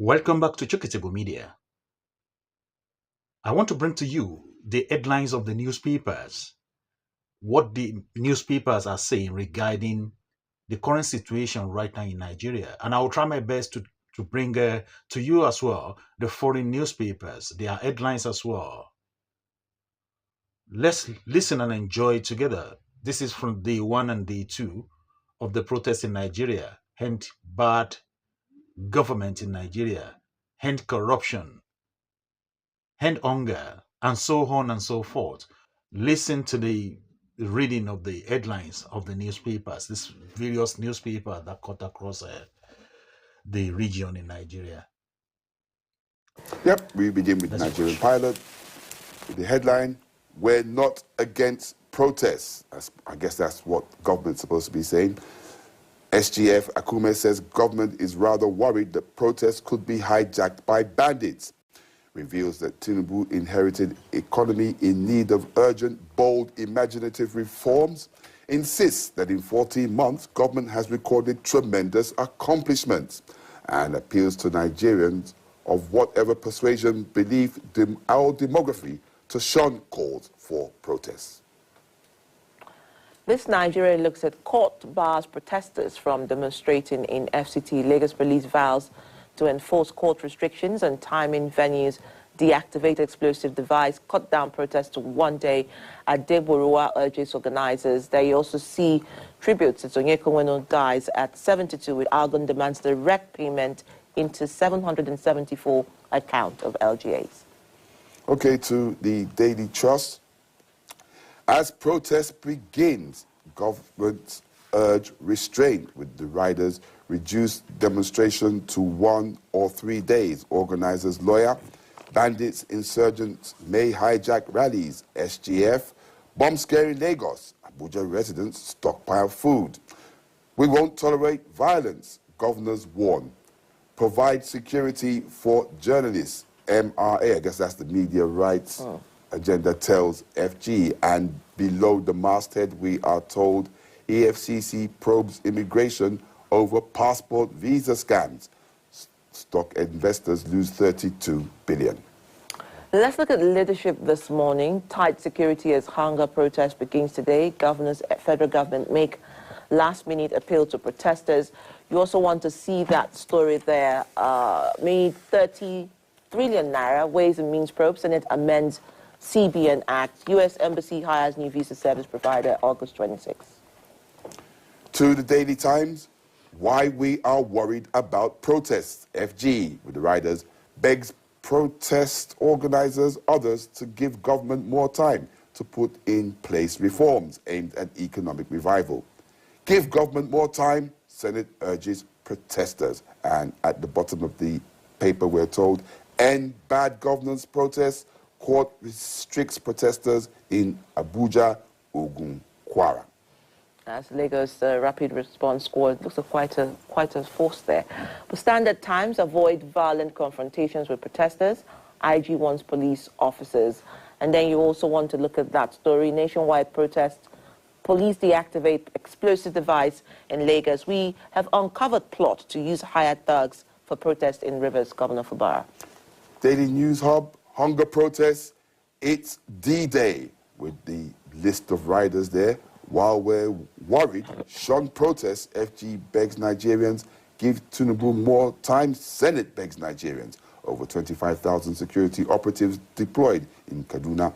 Welcome back to Chukitable Media. I want to bring to you the headlines of the newspapers, what the newspapers are saying regarding the current situation right now in Nigeria. And I will try my best to bring to you as well the foreign newspapers, their headlines as well. Let's listen and enjoy together. This is from day one and day two of the protests in Nigeria, and bad government in Nigeria, and corruption, and hunger, and so on and so forth. Listen to the reading of the headlines of the newspapers, these various newspapers that cut across the region in Nigeria. Yep, we begin with Nigerian Pilot. With the headline, "We're not against protests." I guess that's what government's supposed to be saying. SGF Akume says government is rather worried that protests could be hijacked by bandits. Reveals that Tinubu inherited economy in need of urgent, bold, imaginative reforms. Insists that in 14 months, government has recorded tremendous accomplishments. And appeals to Nigerians of whatever persuasion, belief, or demography to shun calls for protests. This Nigeria looks at court bars protesters from demonstrating in FCT. Lagos police vows to enforce court restrictions on timing venues, deactivate explosive device, cut down protests to 1 day. Adeborua urges organizers. They also see tributes to Onyeka Onwenu dies at 72, with Algon demands direct payment into 774 account of LGAs. Okay, to the Daily Trust. As protest begins, governments urge restraint with the riders, reduce demonstration to 1 or 3 days. Organizers' lawyer, bandits, insurgents may hijack rallies. SGF, bomb scare in Lagos. Abuja residents stockpile food. We won't tolerate violence, governors warn. Provide security for journalists. MRA, I guess that's the media rights agenda, tells FG. And below the masthead, we are told EFCC probes immigration over passport visa scams. Stock investors lose 32 billion. Let's look at leadership this morning. Tight security as hunger protest begins today. Governors, federal government make last-minute appeal to protesters. You also want to see that story there. Made 30 trillion naira, Ways and Means probe. Senate amends CBN Act. U.S. Embassy hires new visa service provider August 26. To the Daily Times, why we are worried about protests. FG, with the riders, begs protest organizers, others, to give government more time to put in place reforms aimed at economic revival. Give government more time, Senate urges protesters. And at the bottom of the paper, we're told, end bad governance protests, court restricts protesters in Abuja, Ogun, Kwara. As Lagos Rapid Response Squad looks like quite a force there. But Standard Times, avoid violent confrontations with protesters. IG wants police officers. And then you also want to look at that story, nationwide protest. Police deactivate explosive device in Lagos. We have uncovered plot to use hired thugs for protest in Rivers, Governor Fubara. Daily News Hub, hunger protests. It's D-Day with the list of riders there. While we're worried, shun protests, FG begs Nigerians, give Tinubu more time. Senate begs Nigerians. Over 25,000 security operatives deployed in Kaduna.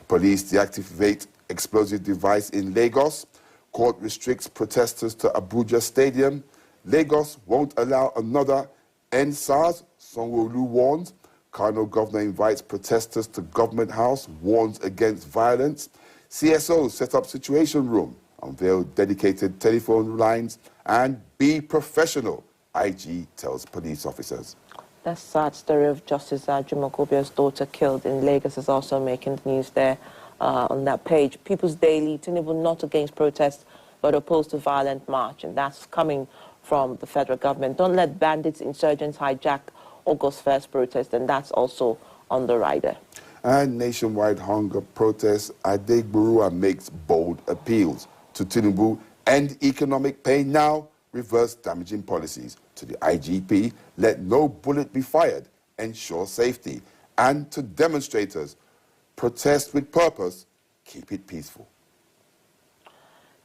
Police deactivate explosive device in Lagos. Court restricts protesters to Abuja Stadium. Lagos won't allow another NSAS, Sanwo-Olu warns. Kano governor invites protesters to government house, warns against violence. CSO set up situation room, unveil dedicated telephone lines, and be professional, IG tells police officers. That sad story of Justice Jumokobia's daughter killed in Lagos is also making the news there on that page. People's Daily, Tinubu not against protests, but opposed to violent march. And that's coming from the federal government. Don't let bandits, insurgents hijack August 1st protest, and that's also on the rider. And nationwide hunger protests, Adegborough makes bold appeals to Tinubu. End economic pain now, reverse damaging policies. To the IGP, let no bullet be fired, ensure safety. And to demonstrators, protest with purpose, keep it peaceful.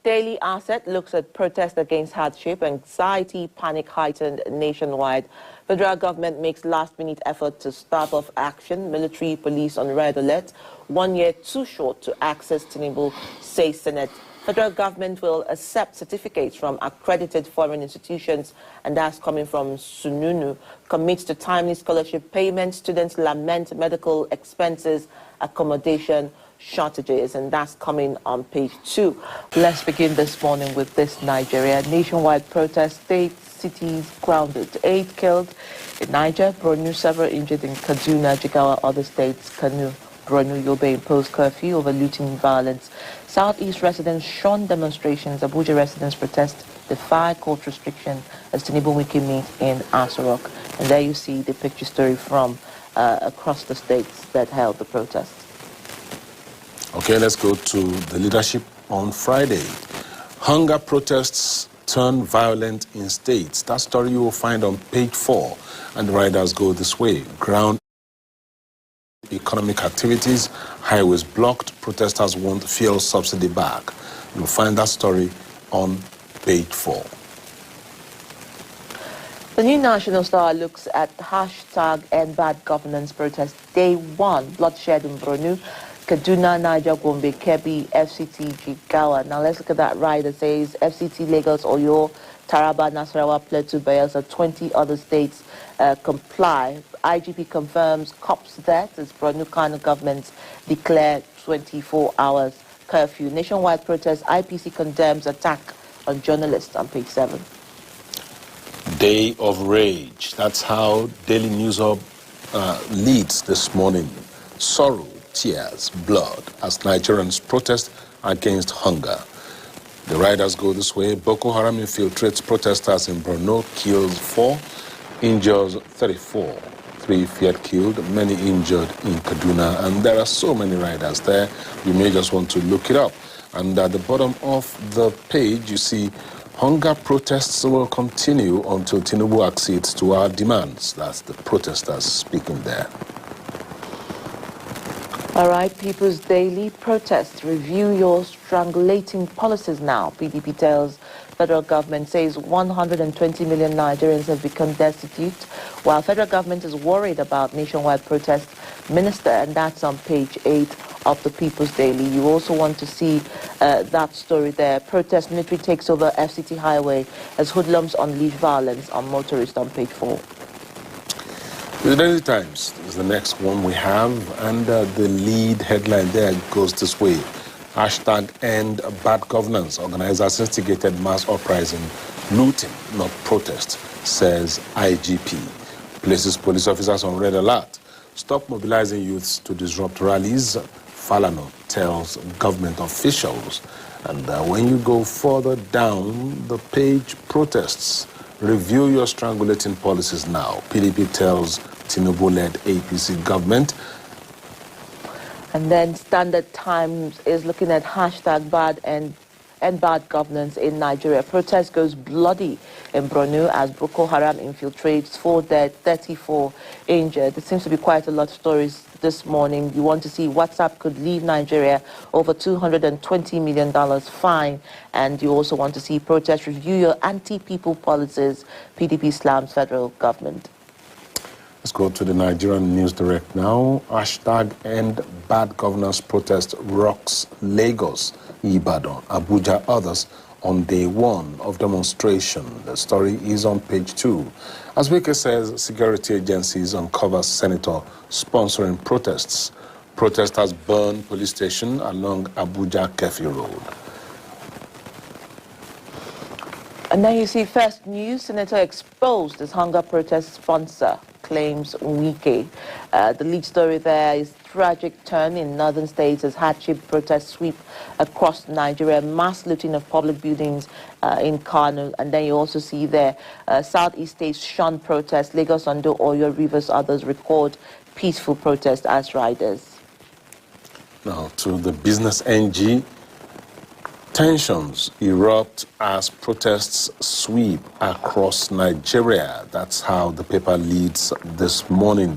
Daily Asset looks at protest against hardship, anxiety, panic heightened nationwide. Federal government makes last-minute effort to start off action. Military, police on red alert. 1 year too short to access Tinubu, says Senate. Federal government will accept certificates from accredited foreign institutions, and that's coming from Sununu. Commits to timely scholarship payments. Students lament medical expenses, accommodation shortages, and that's coming on page 2. Let's begin this morning with this. Nigeria. Nationwide protest, state cities grounded. 8 killed in Niger, Borno, several injured in Kaduna, Jigawa, other states. Kanu, Borno, Yobe imposed curfew over looting violence. Southeast residents shun demonstrations. Abuja residents protest, defy court restriction as Tinubu Wiki meet in Asarok. And there you see the picture story from across the states that held the protests. Okay, let's go to the leadership on Friday. Hunger protests turn violent in states. That story you will find on page 4. And the riders go this way. Ground economic activities, highways blocked, protesters want fuel subsidy back. You'll find that story on page 4. The New National Star looks at hashtag End Bad Governance protest day 1, bloodshed in Borno, Kaduna, Niger, Gombe, Kebbi, FCT, Jigawa. Now let's look at that rider. Says FCT, Lagos, Oyo, Taraba, Nasarawa, Plateau, Bayelsa, 20 other states comply. IGP confirms cops' death as Borno Kano government declared 24 hours curfew. Nationwide protest, IPC condemns attack on journalists on page 7. Day of rage. That's how Daily News Hub leads this morning. Sorrow, tears, blood as Nigerians protest against hunger. The riders go this way. Boko Haram infiltrates protesters in Borno, kills 4, injures 34. 3 feared killed, many injured in Kaduna, and there are so many riders there. You may just want to look it up. And at the bottom of the page, you see hunger protests will continue until Tinubu accedes to our demands. That's the protesters speaking there. All right, People's Daily protest. Review your strangulating policies now. PDP tells federal government, says 120 million Nigerians have become destitute, while federal government is worried about nationwide protest. Minister, and that's on page 8 of the People's Daily. You also want to see that story there. Protest, military takes over FCT highway as hoodlums unleash violence on motorists on page 4. The Daily Times is the next one we have, and the lead headline there goes this way. Hashtag End Bad Governance. Organizers instigated mass uprising, looting, not protest, says IGP. Places police officers on red alert. Stop mobilizing youths to disrupt rallies, Falano tells government officials. And when you go further down the page, protests. Review your strangulating policies now. PDP tells Tinubu-led APC government. And then Standard Times is looking at hashtag bad and bad governance in Nigeria. Protest goes bloody in Borno as Boko Haram infiltrates, 4 dead, 34 injured. There seems to be quite a lot of stories this morning. You want to see WhatsApp could leave Nigeria over $220 million fine. And you also want to see protest review your anti-people policies. PDP slams federal government. Let's go to the Nigerian News Direct now. Hashtag End Bad Governance protest rocks Lagos, Ibadan, Abuja, others on day 1 of demonstration. The story is on page 2. As Wike says, security agencies uncover senator sponsoring protests. Protesters burn police station along Abuja Kefi Road. And then you see First News, senator exposed as hunger protest sponsor, claims Wike. The lead story there is tragic turn in northern states as hardship protests sweep across Nigeria, mass looting of public buildings in Kano. And then you also see there southeast states shun protests, Lagos, Ondo, Oyo, Rivers, others record peaceful protest as riders. Now to the Business NG. Tensions erupt as protests sweep across Nigeria. That's how the paper leads this morning.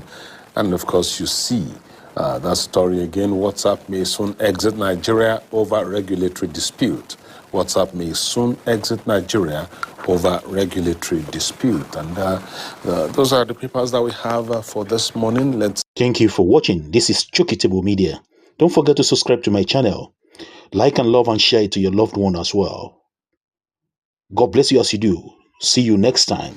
And of course, you see that story again. WhatsApp may soon exit Nigeria over regulatory dispute. WhatsApp may soon exit Nigeria over regulatory dispute. And those are the papers that we have for this morning. Thank you for watching. This is Chukitable Media. Don't forget to subscribe to my channel. Like and love and share it to your loved one as well. God bless you as you do. See you next time.